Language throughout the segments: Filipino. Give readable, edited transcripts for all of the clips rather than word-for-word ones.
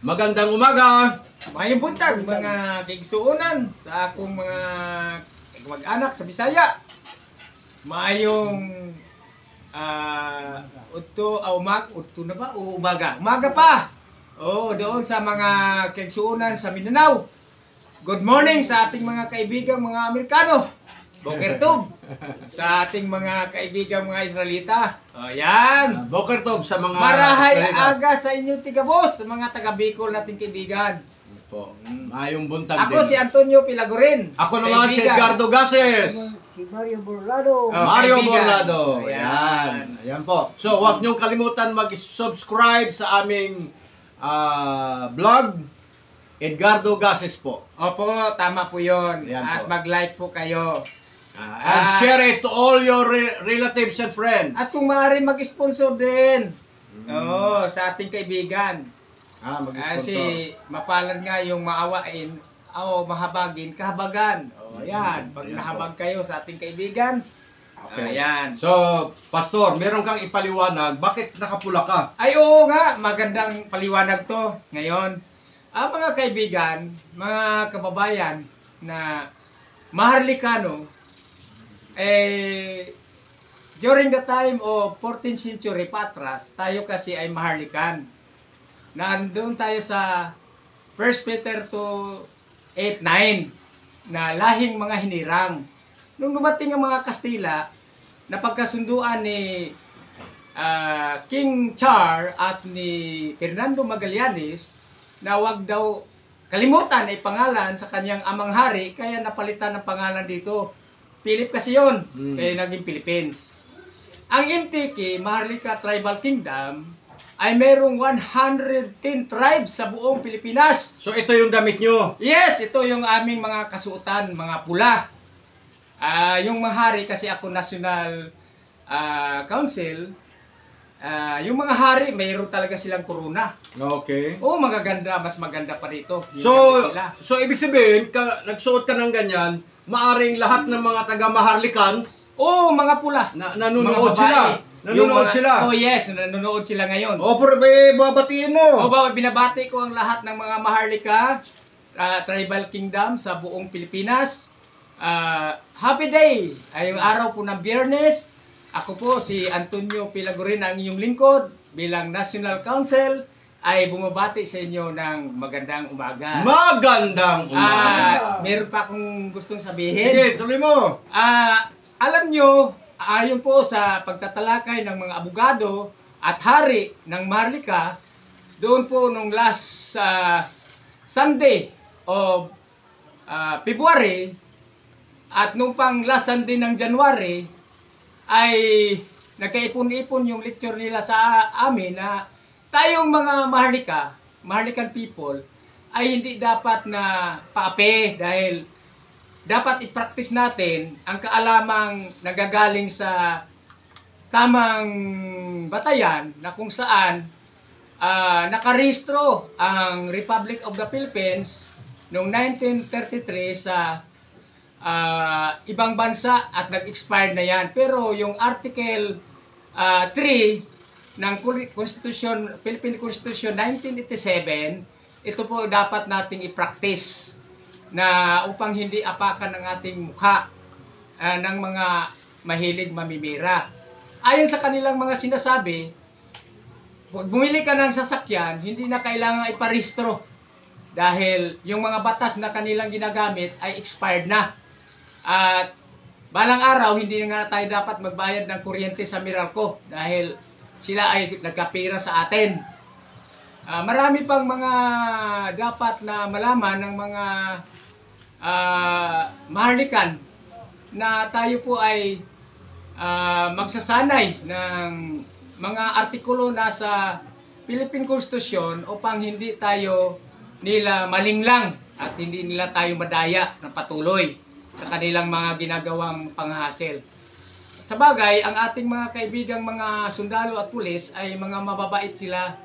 Magandang umaga! Mayong buntag mga kaigsuonan sa akong mga mag-anak sa Bisaya. Mayong udto na ba o umaga? Umaga pa. Doon sa mga kaigsuonan sa Mindanao. Good morning sa ating mga kaibigang mga Amerikano. Boker Tov sa ating mga kaibigang mga Israelita. Yan. Boker Tov sa mga Marahay aga sa inyo tigabos, sa mga taga Bicol nating kaibigan. Po. Mayong buntag Ako din. si Antonio Pilagorin. Ako naman si Edgardo Gases. Si Mario Borlado. Mario kaibigan. Borlado. Ayan. Ayan po. So, huwag niyong kalimutan mag-subscribe sa aming vlog. Edgardo Gases po. Opo, tama po yun. Ayan At po. mag-like po kayo. And share it to all your relatives and friends. At kung maaari mag-sponsor din. Sa ating kaibigan. Mag-sponsor. Kasi mapalad nga yung maawain o mahabagin, kahabagan. Ayan. Pag Ayan nahabag kayo sa ating kaibigan, Okay. ayan. So, Pastor, meron kang ipaliwanag. Bakit nakapula ka? Ay oo nga, magandang paliwanag to ngayon. Mga kaibigan, mga kababayan na Maharlikano, during the time of 14th century patras, tayo kasi ay Maharlikan. Nandun tayo sa 1 Peter 8:9 na lahing mga hinirang. Nung dumating ang mga Kastila, napagkasunduan ni King Charles at ni Fernando Magallanes na wag daw kalimutan ay pangalan sa kanyang amang hari, kaya napalitan ng pangalan dito. Philip kasi yun, kaya naging Philippines. Ang MTK, Maharlika Tribal Kingdom, ay merong 110 tribes sa buong Pilipinas. So, ito yung damit nyo. Yes, ito yung aming mga kasuotan, mga pula. Yung mga hari, kasi ako National Council, yung mga hari, mayroon talaga silang korona. Okay. Magaganda, mas maganda pa rito. So ibig sabihin, nagsuot ka ng ganyan, maaring lahat ng mga taga-Maharlikans, mga pula. nanonood Mga sila. babae. Nanonood sila. Yes, nanonood sila ngayon. Pero babatiin mo. Binabati ko ang lahat ng mga Maharlika Tribal Kingdom sa buong Pilipinas. Happy day! Ay yung araw po ng Biyernes. Ako po si Antonio Pilagorin, ang inyong lingkod bilang National Council, ay bumabati sa inyo ng magandang umaga. Magandang umaga. Meron pa akong gustong sabihin. Sige, tuloy mo. Alam nyo, ayon po sa pagtatalakay ng mga abogado at hari ng Maharlika, doon po nung last Sunday of February at nung pang last Sunday ng January, ay nagkaipon-ipon yung lecture nila sa amin na tayong mga Maharlikan people, ay hindi dapat na paape dahil dapat i-practice natin ang kaalamang nagagaling sa tamang batayan na kung saan nakarehistro ang Republic of the Philippines noong 1933 sa ibang bansa at nag-expired na yan. Pero yung Article 3 ng Philippine Constitution 1987, ito po dapat nating i-practice na upang hindi apakan ng ating mukha ng mga mahilig mamimira. Ayon sa kanilang mga sinasabi, pag bumili ka ng sasakyan, hindi na kailangan iparehistro dahil yung mga batas na kanilang ginagamit ay expired na. At balang araw, hindi na nga tayo dapat magbayad ng kuryente sa Meralco dahil sila ay nagkapira sa atin. Marami pang mga dapat na malaman ng mga Maharlikan na tayo po ay magsasanay ng mga artikulo na sa Philippine Constitution upang hindi tayo nila malinglang at hindi nila tayo madaya ng patuloy sa kanilang mga ginagawang panghasil. Sa bagay, ang ating mga kaibigang mga sundalo at pulis ay mga mababait sila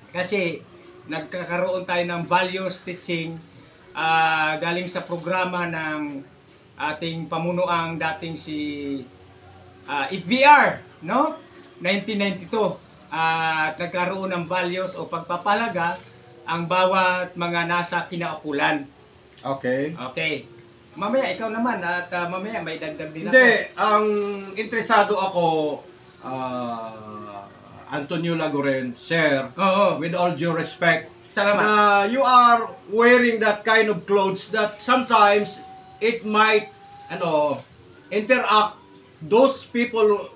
kasi nagkakaroon tayo ng values teaching galing sa programa ng ating pamunuang dating si FVR, no? 1992. Nagkaroon ng values o pagpapalaga ang bawat mga nasa kinaukulan. Okay. Okay. Mamaya, ikaw naman, at mamaya may dagdag din ako. Hindi, ang interesado ako, Antonio Lagoren, sir, Oo. with all due respect, Salamat. na you are wearing that kind of clothes that sometimes it might, interact those people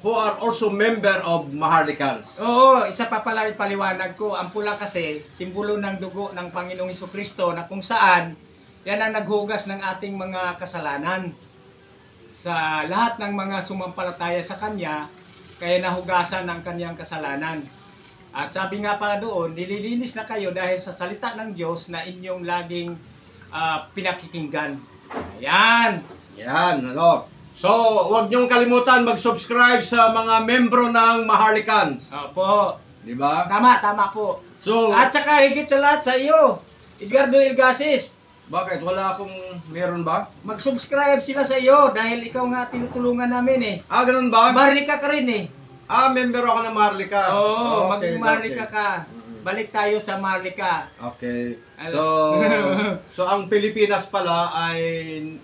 who are also member of Maharlikans. Oo, isa pa pala ipaliwanag ko. Ang pula kasi, simbolo ng dugo ng Panginoong Hesukristo na kung saan yan ang naghugas ng ating mga kasalanan. Sa lahat ng mga sumampalataya sa Kanya, kaya nahugasan ang Kanyang kasalanan. At sabi nga pala doon, nililinis na kayo dahil sa salita ng Diyos na inyong laging pinakikinggan. Ayan! Yan, So, huwag niyong kalimutan mag-subscribe sa mga membro ng Maharlikans. Opo. Di ba? Tama po. So, At saka higit sa lahat sa iyo, Edgardo Ilgasis, bakit? Wala akong meron ba? mag-subscribe sila sa iyo dahil ikaw nga tinutulungan namin eh. Ganun ba? Maharlika ka rin eh. Member ako ng Maharlika. Oo, Okay, maging Maharlika okay. ka. Balik tayo sa Maharlika. Okay. So ang Pilipinas pala ay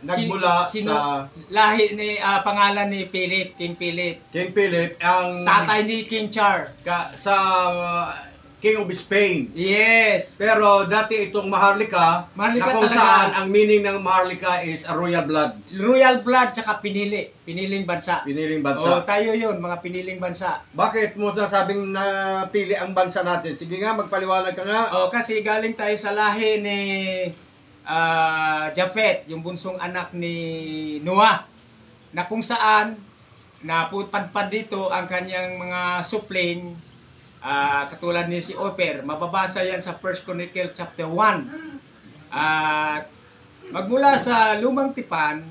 nagmula sa lahi ni pangalan ni Philip, King Philip. King Philip, ang Tatay ni King Char. sa King of Spain. Yes. Pero dati itong Maharlika, Maharlika na kung talaga. saan ang meaning ng Maharlika is a royal blood. Royal blood tsaka pinili. Piniling bansa. Piniling Oh, bansa. tayo yun, mga piniling bansa. Bakit mo nasabing napili ang bansa natin? Sige nga, magpaliwanag ka nga. Oh, kasi galing tayo sa lahi ni Japhet, yung bunsong anak ni Noah, na kung saan napadpad dito ang kanyang mga supling, katulad ni si Oper. Mababasa yan sa 1 Chronicle chapter 1. At magmula sa lumang tipan,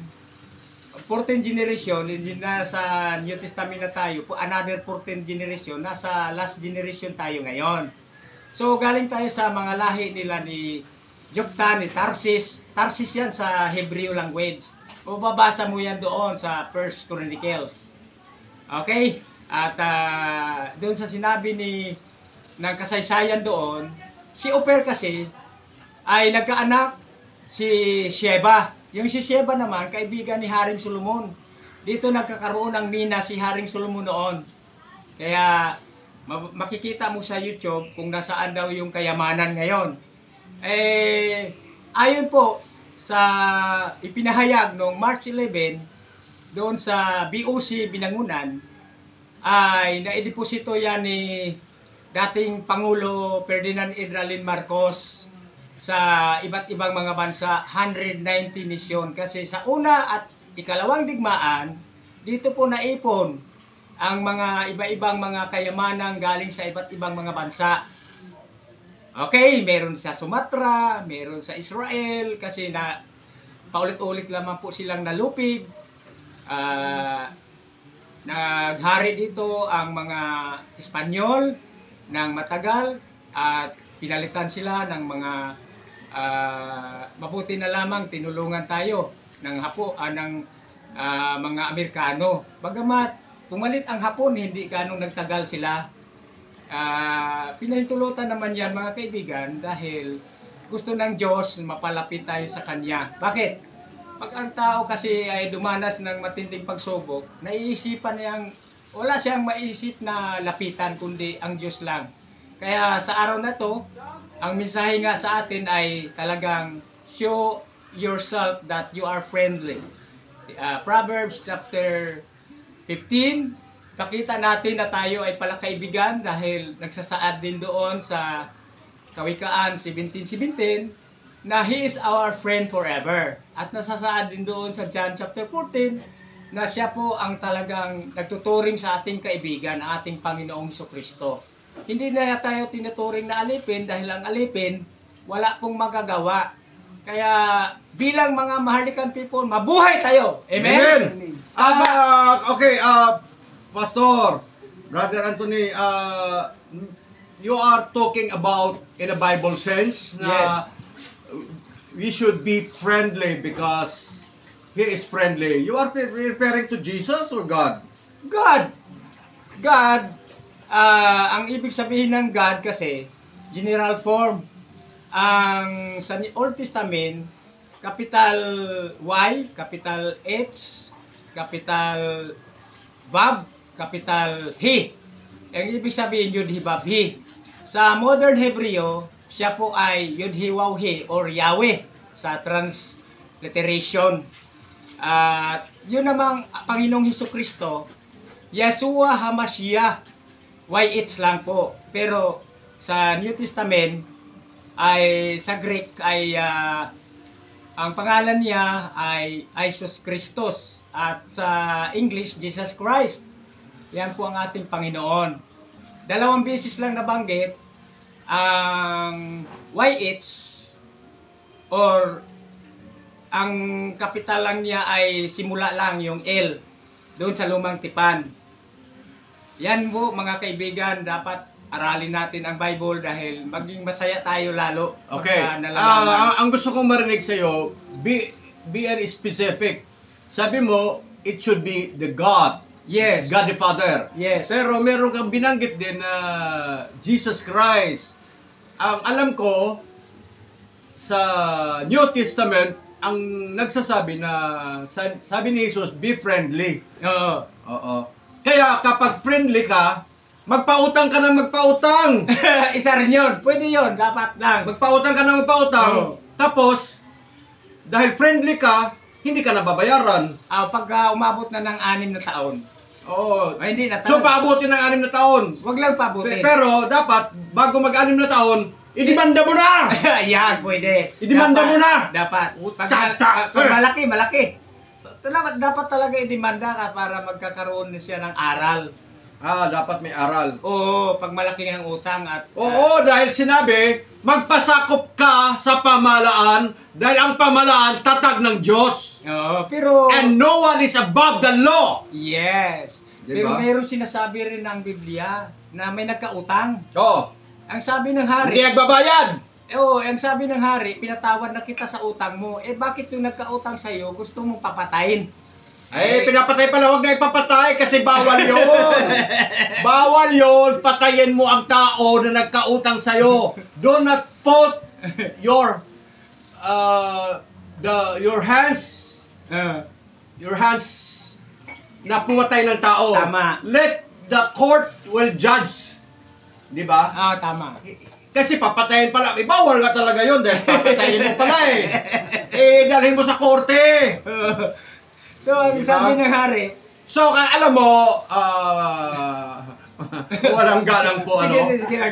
14 generation, hindi na sa New Testament na tayo, another 14 generation, nasa last generation tayo ngayon. So galing tayo sa mga lahi nila ni Joktan, ni Tarsis. Tarsis yan sa Hebrew language. Mababasa mo yan doon sa 1 Chronicles. Okay? At doon sa sinabi ng kasaysayan doon, si Oper kasi ay nagkaanak si Sheba. Yung si Sheba naman, kaibigan ni Haring Solomon. Dito nagkakaroon ng mina si Haring Solomon noon. Kaya makikita mo sa YouTube kung nasaan daw yung kayamanan ngayon. Ayon po sa ipinahayag noong March 11 doon sa BOC Binangunan, ay naideposito yan ni dating Pangulo Ferdinand Edralin Marcos sa iba't ibang mga bansa, 190 misyon. Kasi sa una at ikalawang digmaan, dito po naipon ang mga iba-ibang mga kayamanang galing sa iba't ibang mga bansa. Okay, meron sa Sumatra, meron sa Israel, kasi na paulit-ulit lamang po silang nalupig. Naghari dito ang mga Espanyol ng matagal at pinalitan sila ng mga mabuti na lamang tinulungan tayo ng mga Amerikano. Bagamat pumalit ang Hapon, hindi ganong nagtagal sila. Pinahintulutan naman yan mga kaibigan dahil gusto ng Diyos mapalapit tayo sa Kanya. Bakit? Pag ang tao kasi ay dumanas ng matinding pagsubok, naiisipan niyang, wala siyang maisip na lapitan kundi ang Diyos lang. Kaya sa araw na to, ang mensahe nga sa atin ay talagang show yourself that you are friendly. Proverbs chapter 15, pakita natin na tayo ay palakaibigan dahil nagsasaad din doon sa Kawikaan 17:17 na He is our friend forever. At nasasaad din doon sa John chapter 14 na siya po ang talagang nagtuturing sa ating kaibigan, ang ating Panginoong Hesukristo. Hindi na tayo tinuturing na alipin dahil ang alipin wala pong magagawa. Kaya bilang mga Maharlikan people, mabuhay tayo! Amen? Amen! Okay, Pastor, Brother Anthony, you are talking about in a Bible sense na Yes. we should be friendly because He is friendly. You are referring to Jesus or God? God! God, ang ibig sabihin ng God kasi, general form. Ang sa Old Testament, capital Y, capital H, capital Vav, capital He. Ang ibig sabihin Yud He Vav He. Sa modern Hebreo, siya po ay Yud He Waw He or Yahweh sa transliteration. At yun namang Panginoong Hesukristo, Yeshua HaMashiach, YH lang po. Pero sa New Testament ay sa Greek ay ang pangalan niya ay Jesus Christos at sa English Jesus Christ. Yan po ang ating Panginoon. Dalawang beses lang nabanggit ang YH or ang kapital lang niya ay simula lang yung L doon sa Lumang Tipan. Yan po mga kaibigan, dapat aralin natin ang Bible dahil maging masaya tayo lalo. Okay. Ang gusto kong marinig sa iyo, be specific. Sabi mo, it should be the God. Yes. God the Father. Yes. Pero meron kang binanggit din na Jesus Christ. Ang alam ko sa New Testament, ang nagsasabi na sabi ni Jesus, be friendly. Oo. Oo. Kaya kapag friendly ka, magpautang ka ng magpautang. Isa rin yun. Pwede yun. Dapat lang. Magpautang ka ng magpautang. Oo. Tapos, dahil friendly ka, hindi ka nababayaran. Pag umabot na ng 6 na taon. Oo. Ay, hindi na So, paabutin ng 6 na taon. Wag lang pabutin. Pero, dapat, bago mag-6 na taon, idemanda mo na! Yan, pwede. Idemanda mo na! Dapat. Tsaka. Pag malaki. Dapat talaga idemanda ka para magkakaroon siya ng aral. Dapat may aral. Oo, pag malaki ang utang at... Oo, dahil sinabi, magpasakop ka sa pamahalaan dahil ang pamahalaan tatag ng Diyos. Oo, pero... And no one is above the law. Yes. Diba? Pero mayroon sinasabi rin ng Biblia na may nagkautang. Oo. Ang sabi ng hari... Hindi nagbabayad. Oo, ang sabi ng hari, pinatawad na kita sa utang mo. Bakit yung nagkautang sa'yo, gusto mong papatayin? Pinapatay pala, huwag na ipapatay kasi bawal yon. Bawal yon, patayin mo ang tao na nagkautang sa'yo. Do not put your hands na pumatay ng tao. Tama. Let the court will judge. Di ba? Tama. Kasi papatayin pala. Bawal nga talaga yun dahil papatayin mo pala dalhin mo sa korte. So, ang Diba? sabi ng hari... So, alam mo, walang galang po, Sige,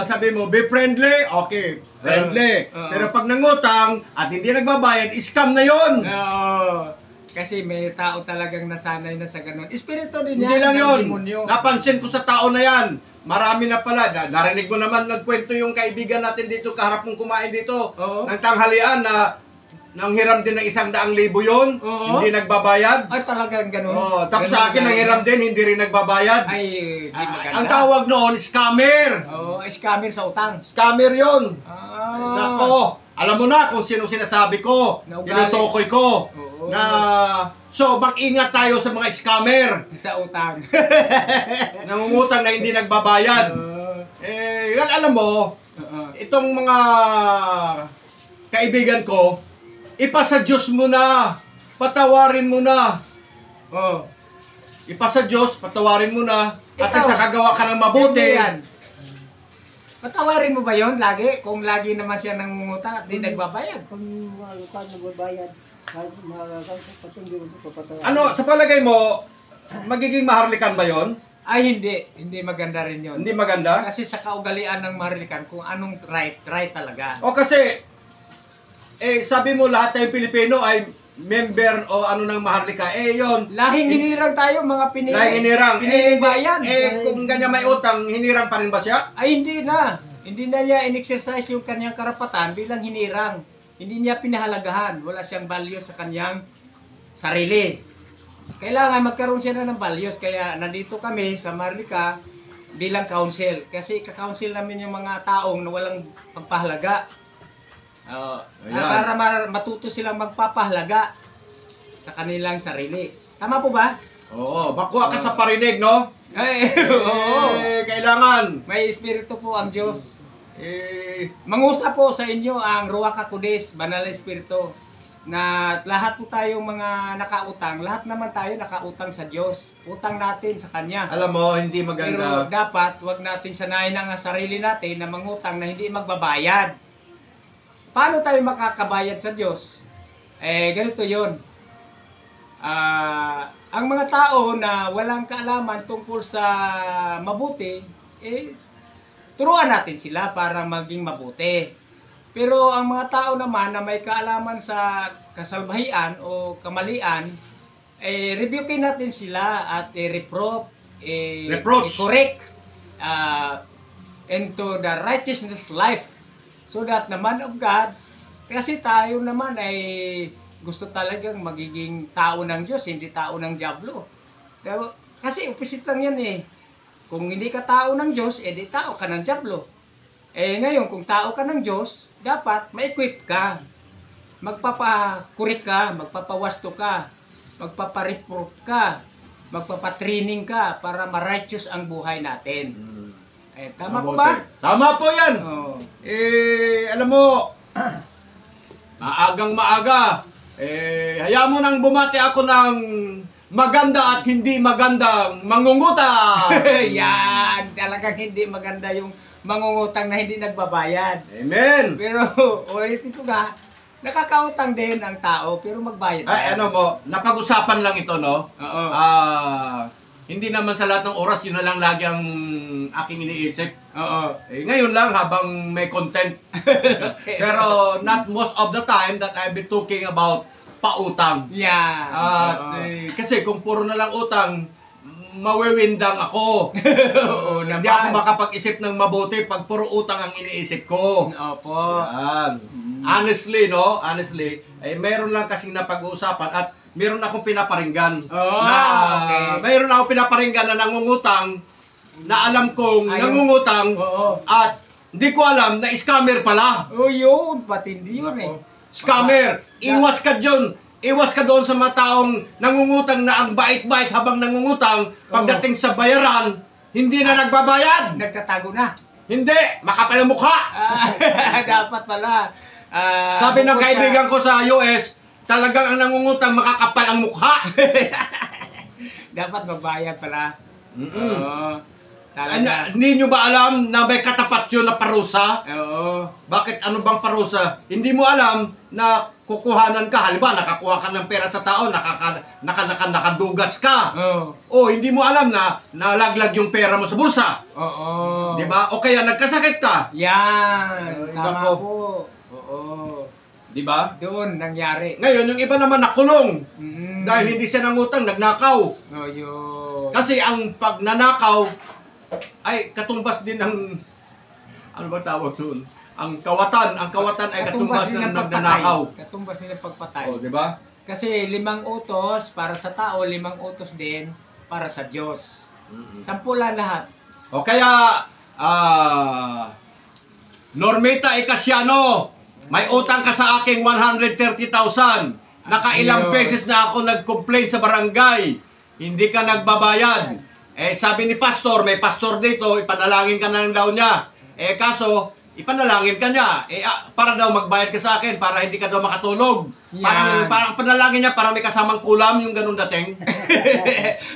sabi mo, be friendly, okay, friendly. Pero pag nangutang at hindi nagbabayad, scam na yon. Oo. Kasi may tao talagang nasanay na sa ganun. Espiritu din yan. Hindi lang ng yun. demonyo. Napansin ko sa tao na yan. Marami na pala. Narinig mo naman nagkwento yung kaibigan natin dito, kaharap mong kumain dito, ng tanghalian na nanghiram din ng 100,000 yun, hindi nagbabayad. Ay, talagang ganun. Tapos sa akin nanghiram din, hindi rin nagbabayad. Ay, di maganda. Ang tawag noon, scammer. Scammer sa utang. Scammer yun. Nako. Alam mo na kung sino sinasabi ko, tinutukoy ko. So, mag-ingat tayo sa mga scammer. Sa utang. Nangungutang na hindi nagbabayad. Alam mo, itong mga kaibigan ko, ipasa Diyos mo na, patawarin mo na. Ipasa Diyos, patawarin mo na, at nakagawa ka ng mabuti. Patawarin mo ba yon lagi? Kung lagi naman siya nangungutang at di nagbabayad? Kung nagbabayad, Sa palagay mo, magiging maharlikan ba yon? Ay, hindi. Hindi maganda rin yon. Hindi maganda? Kasi sa kaugalian ng maharlikan, kung anong right talaga. Kasi, sabi mo lahat tayong Pilipino ay member o ano ng maharlika. Yon. Lahing hinirang tayo, mga Pinay. Lahing hinirang. Bayan. Kung ganyan may utang, hinirang pa rin ba siya? Ay, hindi na. Hindi na niya in-exercise yung kanyang karapatan bilang hinirang. Hindi niya pinahalagahan. Wala siyang values sa kanyang sarili. Kailangan magkaroon siya na ng values. Kaya nandito kami sa Maharlika bilang council. Kasi ka-council namin yung mga taong na walang pagpahalaga. Para matuto silang magpapahalaga sa kanilang sarili. Tama po ba? Oo, makuha ka sa parinig, no? Oo. Kailangan. May espiritu po ang Diyos. Mangusap po sa inyo ang Ruach HaKodesh, Banal na Espiritu, na lahat po tayong mga nakautang, lahat naman tayo nakautang sa Diyos. Utang natin sa Kanya. Alam mo, hindi Pero maganda. dapat, wag natin sanayin ang sarili natin na mangutang na hindi magbabayad. Paano tayo makakabayad sa Diyos? Ganito yon. Ang mga tao na walang kaalaman tungkol sa mabuti, turuan natin sila para maging mabuti. Pero ang mga tao naman na may kaalaman sa kasalbahian o kamalian, rebukein natin sila at reproach, i-correct into the righteousness life. So that the man of God, kasi tayo naman ay gusto talagang magiging tao ng Diyos, hindi tao ng Diablo. Kasi opposite lang yan eh. Kung hindi ka tao ng Diyos, di tao ka ng Diablo. Ngayon, kung tao ka ng Diyos, dapat ma-equip ka. Magpapakurik ka, magpapawasto ka, magpapareport ka, magpapatraining ka para ma-righteous ang buhay natin. Tama po ba? Tama po yan. Oh. Alam mo, maagang maaga, hayaan mo nang bumati ako ng maganda at hindi magandang mangungutang. Yan, talagang hindi maganda yung mangungutang na hindi nagbabayad. Amen. Pero, ulitin ko nga, nakakautang din ang tao, pero magbayad. Ay, ano mo, napag-usapan lang ito, no? Oo. Hindi naman sa lahat ng oras, yun na lang lagi ang aking iniisip. Oo. Ngayon lang, habang may content. Pero not most of the time that I'll be talking about pautang. Yeah. At kasi kung puro na lang utang, mawewindang ako. Oo, Hindi naman. ako makapag-isip ng mabuti pag puro utang ang iniisip ko. Opo. Yan. Honestly, no? Honestly, meron lang kasing napag-uusapan at meron akong pinaparinggan. Okay. Meron akong pinaparinggan na nangungutang na alam kong nangungutang Oo. at hindi ko alam na scammer pala. Oh, yun. Patindi yun eh. Scammer! Iwas ka dyan! Iwas ka doon sa mga taong nangungutang na ang bait-bait habang nangungutang, pagdating sa bayaran, hindi na nagbabayad! Nagtatago na. Hindi! Makapal ang mukha! Dapat pala. Sabi ng bukod kaibigan ko sa US, talagang ang nangungutang makakapal ang mukha! Dapat magbayad pala. Mm-mm. Oo. Talaga. Hindi nyo ba alam na may katapat yun na parusa? Oo. Bakit ano bang parusa? Hindi mo alam na kukuhanan ka. Halimbawa, nakakuha ka ng pera sa tao, nakadugas ka. Oo. O hindi mo alam na nalaglag yung pera mo sa bulsa. Oo. Di ba? O kaya nagkasakit ka. Yan. Iba Tama ko. po. Oo. Di ba? Doon nangyari. Ngayon, yung iba naman nakulong. Mm. Dahil hindi siya nangutang, nagnakaw. Oh, yun. Kasi ang pagnanakaw ay katumbas din ng ano ba tawag doon? Ang kawatan ay katumbas ng nagnanakaw. Katumbas din ng pagpatay. O, di ba? Kasi 5 utos para sa tao, 5 utos din para sa Diyos. 10 lahat. O kaya Normita Icasiano, may utang ka sa aking 130,000. Nakailang Ayun. beses na ako nag-complain sa barangay. Hindi ka nagbabayad. Sabi ni pastor, may pastor dito, ipanalangin ka na lang daw niya. Kaso, ipanalangin ka niya. Para daw magbayad ka sa akin, para hindi ka daw makatulog. Yan. Parang panalangin niya, parang may kasamang kulam, yung ganun dating.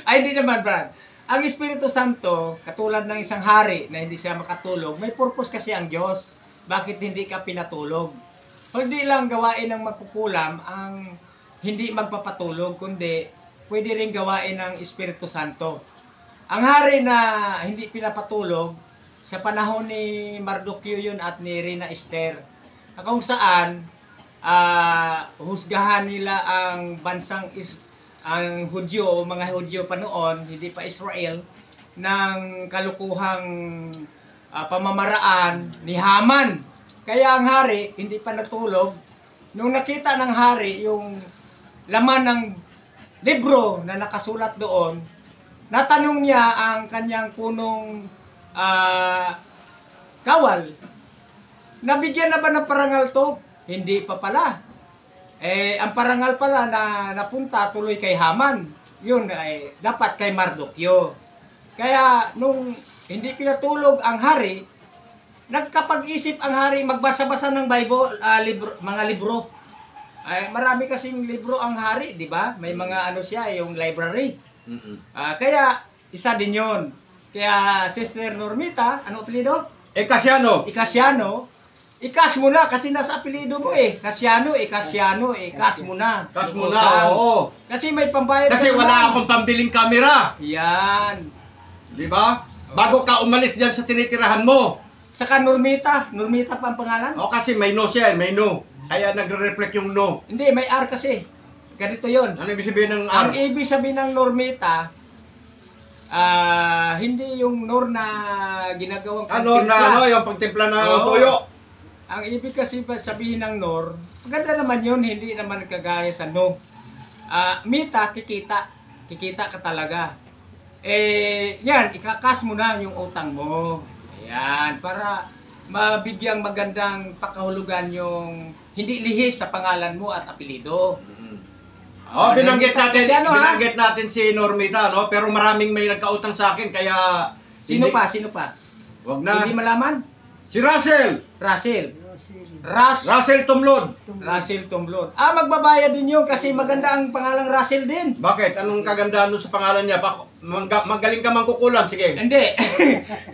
Ay, hindi naman, Brad. Ang Espiritu Santo, katulad ng isang hari na hindi siya makatulog, may purpose kasi ang Diyos. Bakit hindi ka pinatulog? Hindi lang gawain ng magkukulam ang hindi magpapatulog, kundi pwede rin gawain ng Espiritu Santo. Ang hari na hindi pinapatulog, sa panahon ni Mardoqueo yun at ni Reina Esther, na kung saan husgahan nila ang bansang ang Hudyo o mga Hudyo pa noon, hindi pa Israel, ng kalukuhang pamamaraan ni Haman. Kaya ang hari hindi pa natulog. Nung nakita ng hari yung laman ng libro na nakasulat doon, natanong niya ang kanyang punong kawal. Nabigyan na ba ng parangal to? Hindi pa pala. Ang parangal pala na napunta tuloy kay Haman. Yun ay dapat kay Mardoqueo. Kaya nung hindi pinatulog ang hari, nagkapag-isip ang hari magbasa-basa ng Bible, mga libro. Ay, marami kasing libro ang hari, di ba? May mga ano siya, yung library. Kaya, isa din yun. Kaya, Sister Normita, ano apelido? Casiano. Casiano. I-cash mo na kasi nasa apelido mo eh. Casiano, cash mo na. Cash mo na, oo. Kasi may pambayad. Kasi wala akong pambiling kamera. Yan. Di ba? Bago ka umalis dyan sa tinitirahan mo. Tsaka Normita. Normita pa ang pangalan? O kasi may no siya, may no. Kaya nagre-reflect yung no. Hindi, may R kasi. Ganito yon. Ano ibig sabihin ng Ang R? ibig sabihin ng Normita, hindi yung Nor na ginagawang Ano na yung pagtimpla ng toyo? Ang ibig kasi sabihin ng Nor, maganda naman yun, hindi naman kagaya sa No. Mita, kikita. Kikita ka talaga. Yan, ikakas mo na yung utang mo. Ayan, para mabigyang magandang pakahulugan yung hindi lihis sa pangalan mo at apelido. Binanggit natin si Normita, no? Pero maraming may nagkautang sa akin, kaya... Sino pa? Wag na. Hindi malaman? Si Russell Tumlod. Russell Tumlod. Magbabayad din yun kasi maganda ang pangalang Russell din. Bakit? Anong kagandahan sa pangalan niya? Magaling ka mangkukulam, sige. Hindi.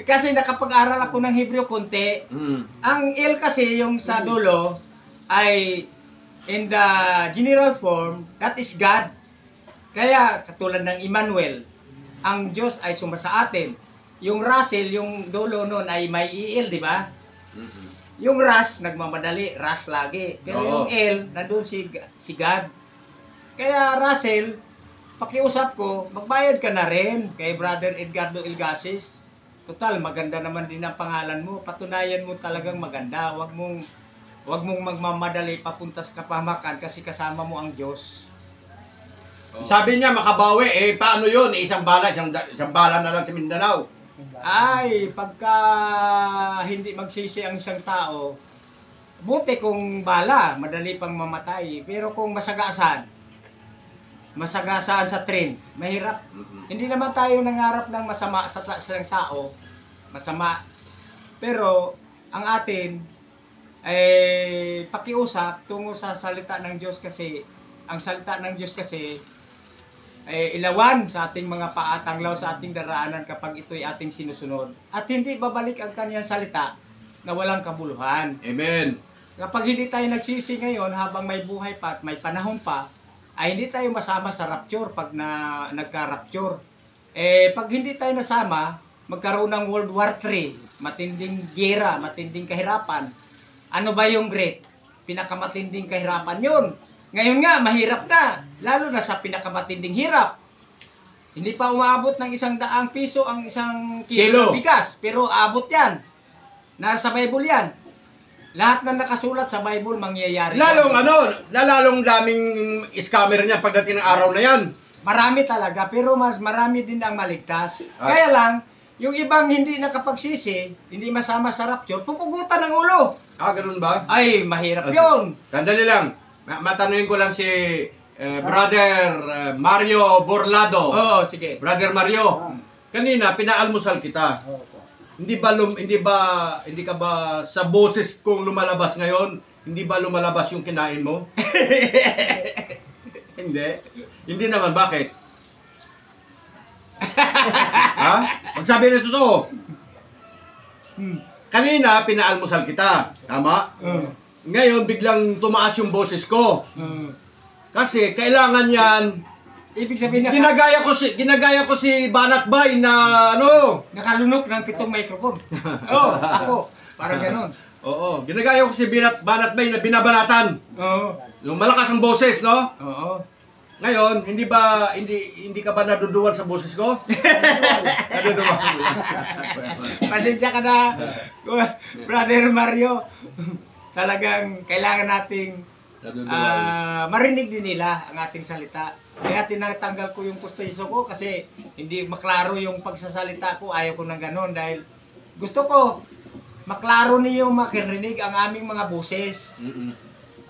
Kasi nakapag-aral ako ng Hebreo konti. Ang L kasi yung sa dulo ay in the general form, that is God. Kaya katulad ng Emmanuel, ang Diyos ay sumasa atin. Yung Russell, yung dulo nun ay may EL, di ba? Yung Ras, nagmamadali, Ras lagi. Pero yung L, nandun si God. Kaya Russell, pakiusap ko, magbayad ka na rin kay Brother Edgardo Ilgasis. Total, maganda naman din ang pangalan mo. Patunayan mo talagang maganda. Wag mong magmamadali papunta sa kapahamakan kasi kasama mo ang Diyos. Sabi niya makabawi, paano yun? Isang bala na lang sa Mindanao. Ay, pagka hindi magsisi ang isang tao, buti kung bala, madali pang mamatay. Pero kung masagasaan sa train, mahirap. Hindi naman tayo nangarap ng masama sa isang tao, masama. Pero ang atin ay pakiusap tungo sa salita ng Diyos kasi ang salita ng Diyos kasi ilawan sa ating mga paa, tanglaw sa ating daraanan kapag ito'y ating sinusunod. At hindi babalik ang kanyang salita na walang kabuluhan. Amen. Kapag hindi tayo nagsisi ngayon habang may buhay pa at may panahon pa, ay hindi tayo masama sa rapture pag nagka-rapture. Pag hindi tayo nasama, magkaroon ng World War III, matinding gera, matinding kahirapan. Ano ba yung great? Pinakamatinding kahirapan yun. Ngayon nga, mahirap na. Lalo na sa pinakamatinding hirap. Hindi pa umaabot ng 100 piso ang isang kilo ng bigas. Pero aabot yan. Nasa Bible yan. Lahat na nakasulat sa Bible, mangyayari. Lalong daming scammer niya pagdating ng araw na yan. Marami talaga, pero mas marami din ang maligtas. Kaya lang, yung ibang hindi nakapagsisi, hindi masama sa rapture, pupugutan ng ulo. Ganun ba? Ay, mahirap yun. Sandali lang. Matanungin ko lang si Brother Mario Borlado. Sige. Brother Mario, kanina pinaalmusal kita. Hindi ka ba sa boses kong lumalabas ngayon, hindi ba lumalabas yung kinain mo? Hindi naman, bakit? Magsabi na totoo. Kanina pinaalmusal kita, tama? Ngayon, biglang tumaas yung boses ko. Kasi, kailangan yan... Ibig sabihin na... Ginagaya ko si Banat Bay na nakalunok ng 7 microphone. Ako. Parang ganon. Oo. Ginagaya ko si Banat Bay na binabalatan. Yung malakas ang boses, no? Ngayon, hindi ka ba naduduwal sa boses ko? Naduduwal. Pasensya ka na, Brother Mario. Talagang kailangan nating marinig din nila ang ating salita. Kaya tinatanggal ko yung pustiso ko kasi hindi maklaro yung pagsasalita ko. Ayaw ko ng ganon dahil gusto ko maklaro niyo makirinig ang aming mga boses.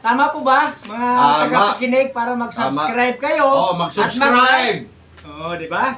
Tama po ba mga tagapakinig para mag-subscribe kayo? Mag-subscribe! Di ba?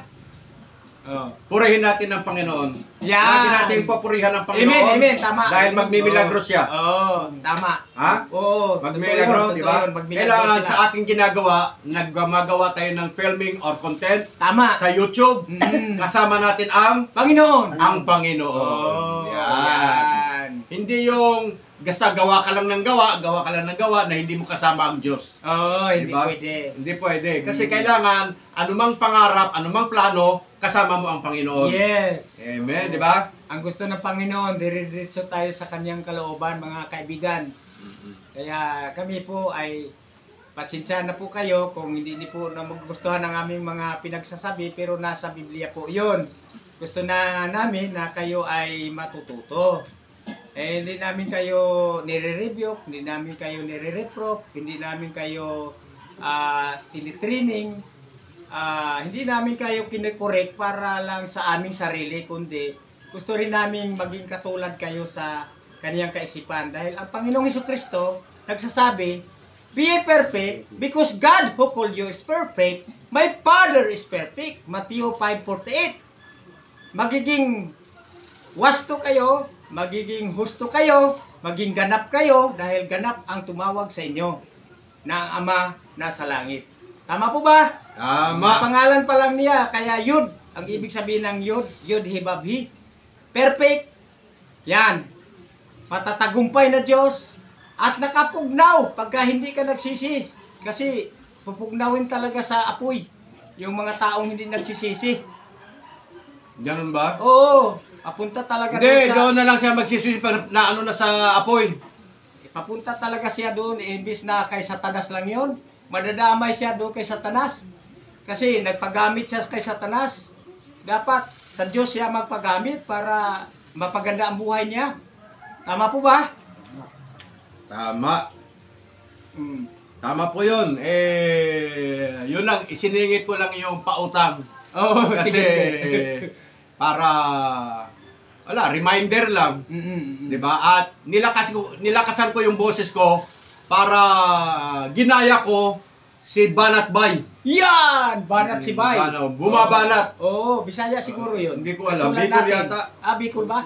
Oh. Purihin natin ang Panginoon. Yan. Lagi natin papurihan ang Panginoon. Amen, amen, tama. Dahil magmimilagro siya. Oo, tama. Ha? Oo. Magmilagro, totoo di ba? yun, magmilagro Kailangan sila. sa ating ginagawa, nagmagawa tayo ng filming or content Tama. sa YouTube. Kasama natin ang Panginoon. Oh, Yan. yan. Hindi yung basta gawa ka lang ng gawa na hindi mo kasama ang Diyos. Oh, hindi Diba? pwede. Hindi pwede. Kasi kailangan, anumang pangarap, anumang plano, kasama mo ang Panginoon. Yes. Amen, di ba? Ang gusto ng Panginoon, dire-diretso tayo sa kanyang kalooban, mga kaibigan. Kaya kami po ay pasensya na po kayo kung hindi po na magustuhan ang aming mga pinagsasabi, pero nasa Biblia po yun. Gusto na namin na kayo ay matututo. Eh, hindi namin kayo nire-review, hindi namin kayo nire-reproof, hindi namin kayo tinitraining, hindi namin kayo kinikorek para lang sa aming sarili, kundi gusto rin namin maging katulad kayo sa kaniyang kaisipan. Dahil ang Panginoong Hesukristo nagsasabi, be ye perfect because God who called you is perfect, my Father is perfect. Matthew 5:48. Magiging wasto kayo, magiging husto kayo, maging ganap kayo dahil ganap ang tumawag sa inyo na ang Ama nasa langit. Tama po ba? Tama. Pangalan pa lang niya, kaya Yud. Ang ibig sabihin ng Yud, Yud Hibabhi. Perfect. Yan. Matatagumpay na Diyos. At nakapugnaw pagka hindi ka nagsisi. Kasi pupugnawin talaga sa apoy yung mga taong hindi nagsisisi. Ganun ba? Oo. Papunta talaga Hindi, doon doon na lang siya magsisisi na ano na sa apoy. papunta talaga siya doon, imbis na kay Satanas lang yun. Madadamay siya doon kay Satanas. Kasi nagpagamit siya kay Satanas. Dapat sa Diyos siya magpagamit para mapaganda ang buhay niya. Tama po ba? Tama. Hmm. Tama po yun. Yun lang, isiningit ko lang yung pautang. Oo, Kasi, sige. para, reminder lang. Di ba? At nilakasan ko yung boses ko para ginaya ko si Banat Bay. Yan! Banat si Bay. Bumabanat. Oo, Bisaya siguro yun. Hindi ko alam. Tulad Bicol natin. yata. Bicol ba?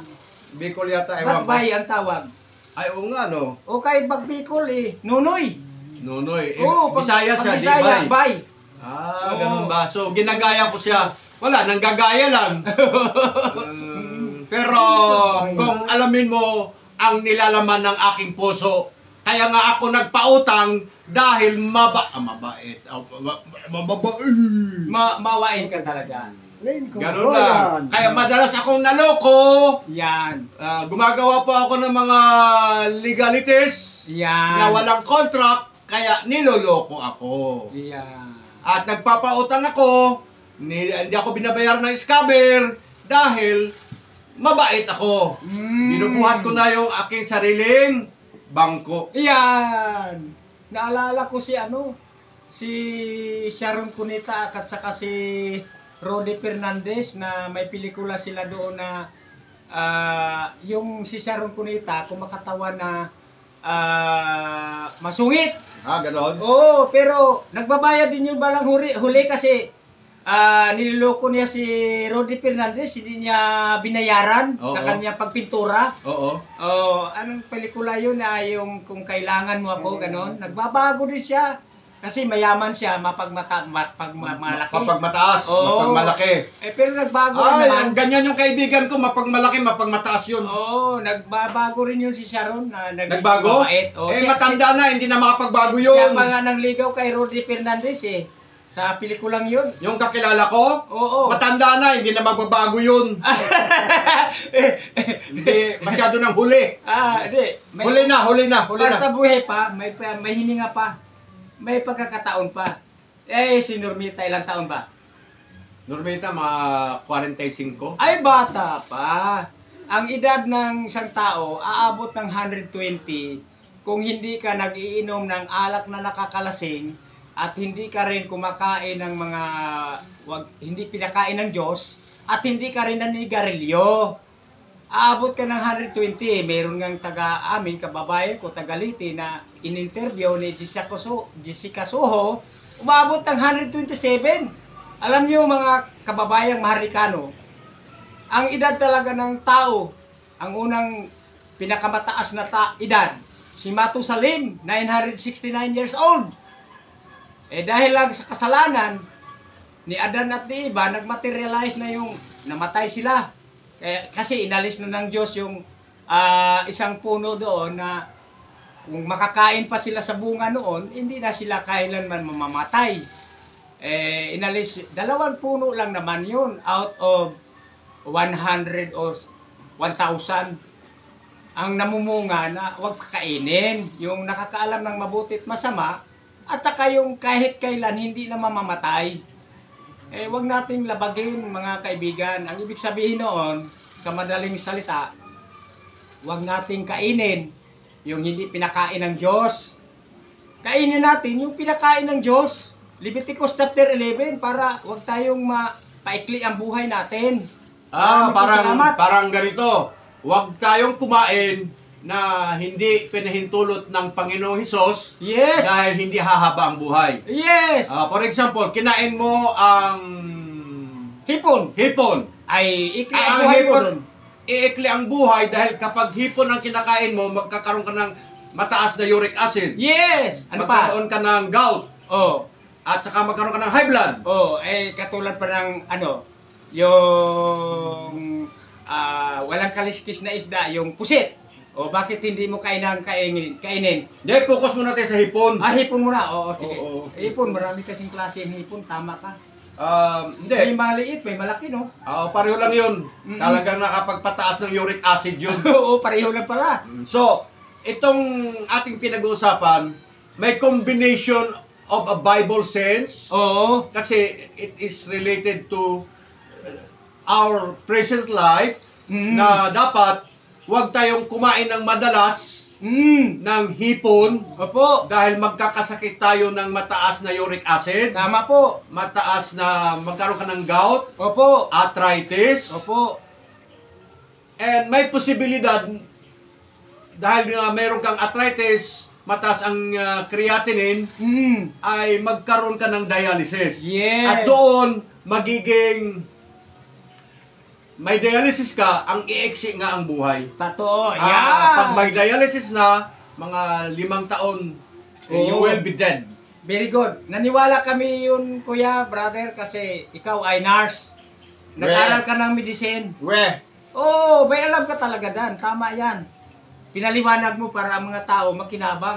Bicol yata. Ewan ko. Bagbay ang tawag. Ay, oo nga, no? O kay Bagbicol Nunoy. Nonoy. Oo, Bisaya siya, di Bisaya, Bay. Bay. Ah, Oo. ganun ba? So, ginagaya ko siya. Wala, nanggagaya lang. Pero, kung alamin mo ang nilalaman ng aking puso, kaya nga ako nagpautang dahil mabait. Mawain ka talaga. Ganun lang. Kaya madalas akong naloko. Yan. Gumagawa po ako ng mga legalities Yan. na walang contract, kaya niloloko ako. Yan. At nagpapautang ako, hindi ako binabayaran ng scammer dahil mabait ako. Binubuhat ko na yung aking sariling bangko. Yan. Naalala ko si Sharon Cuneta at saka si Rodi Fernandez na may pelikula sila doon na yung si Sharon Cuneta kumakatawa na masungit. Ganon? Oo, pero nagbabayad din yung balang huli kasi niloloko niya si Rodi Fernandez, hindi niya binayaran Oo. sa kanya pagpintura. Oo. Oh, anong pelikula yun na yung kung kailangan mo ako, ganon. Nagbabago din siya. Kasi mayaman siya, mapagmalaki. Mapagmataas, Oo. mapagmalaki. Pero nagbago Ay, naman. ganyan yung kaibigan ko, mapagmalaki, mapagmataas yun. Oo, nagbabago rin yun si Sharon. Nagbago? Mabait. Matanda na, hindi na makapagbago Siya yun. pa nga nangligaw kay Rodi Fernandez sa pelikulang yun. Yung kakilala ko, Oo. matanda na, hindi na magbabago yun. Hindi, masyado nang huli. Hindi. Huli na. Basta buhay pa, may hininga pa. May pagkakataon pa. Si Normita, ilang taon ba? Normita, mga 45. Ay, bata pa. Ang edad ng isang tao, aabot ng 120 kung hindi ka nag-iinom ng alak na nakakalasing at hindi ka rin kumakain ng mga hindi pinakain ng Diyos at hindi ka rin nanigarilyo. Aabot ka ng 120. Meron ngang taga-amin, kababayan ko, taga-Liti na in-interview ni Jessica Soho, umabot ng 127. Alam niyo mga kababayang Maharlikano, ang edad talaga ng tao, ang unang pinakamataas na edad, si Matusalem, 969 years old. Dahil lang sa kasalanan ni Adan at ni Eva, nagmaterialize na yung namatay sila. Kasi inalis na ng Diyos yung isang puno doon na kung makakain pa sila sa bunga noon, hindi na sila kailanman mamamatay. Inalis, 2 puno lang naman yun out of 100 o 1,000 ang namumunga na huwag kakainin, yung nakakaalam ng mabuti at masama, at saka yung kahit kailan hindi na mamamatay. Huwag nating labagin mga kaibigan. Ang ibig sabihin noon, sa madaling salita, huwag nating kainin yung hindi pinakain ng Diyos. Kainin natin yung pinakain ng Diyos. Leviticus chapter 11 para huwag tayong mapaikli ang buhay natin. Parang ganito. Huwag tayong kumain na hindi pinahintulot ng Panginoong Hesus. Yes. Dahil hindi hahaba ang buhay. Yes. For example, kinain mo ang Hipon. Ay, ikli ang buhay mo dun. Iikli ang buhay dahil kapag hipon ang kinakain mo, magkakaroon ka ng mataas na uric acid. Yes. Ano pa? Magkakaroon ka ng gout. Oh. At saka magkaroon ka ng high blood. Oh, katulad pa ng yung walang kaliskis na isda, yung pusit. O bakit hindi mo kainin? Hindi, focus muna tayo sa hipon. Hipon muna. Oo, sige. Oo. Hipon, marami kasing klase ng hipon. Tama ka. Hindi. May maliit, may malaki, no? Pareho lang yun. Mm-mm. Talagang nakapagpataas ng uric acid yun. Oo, pareho lang pala. So, itong ating pinag-uusapan, may combination of a Bible sense. Oo. Kasi it is related to our present life Mm. na dapat huwag tayong kumain ng madalas ng hipon Opo. dahil magkakasakit tayo ng mataas na uric acid, Tama po. mataas na magkaroon ka ng gout, Opo. arthritis, Opo. and may posibilidad dahil mayroon kang arthritis, mataas ang creatinine, ay magkaroon ka ng dialysis. Yes. At doon, may dialysis ka, ang ieksi nga ang buhay. Totoo. Pag may dialysis na, mga 5 taon, you Oo. will be dead. Very good. Naniwala kami yun, kuya, brother, kasi ikaw ay nurse. Nag-aral ka ng medicine. Oo, may alam ka talaga dan. Tama yan. Pinaliwanag mo para ang mga tao makinabang.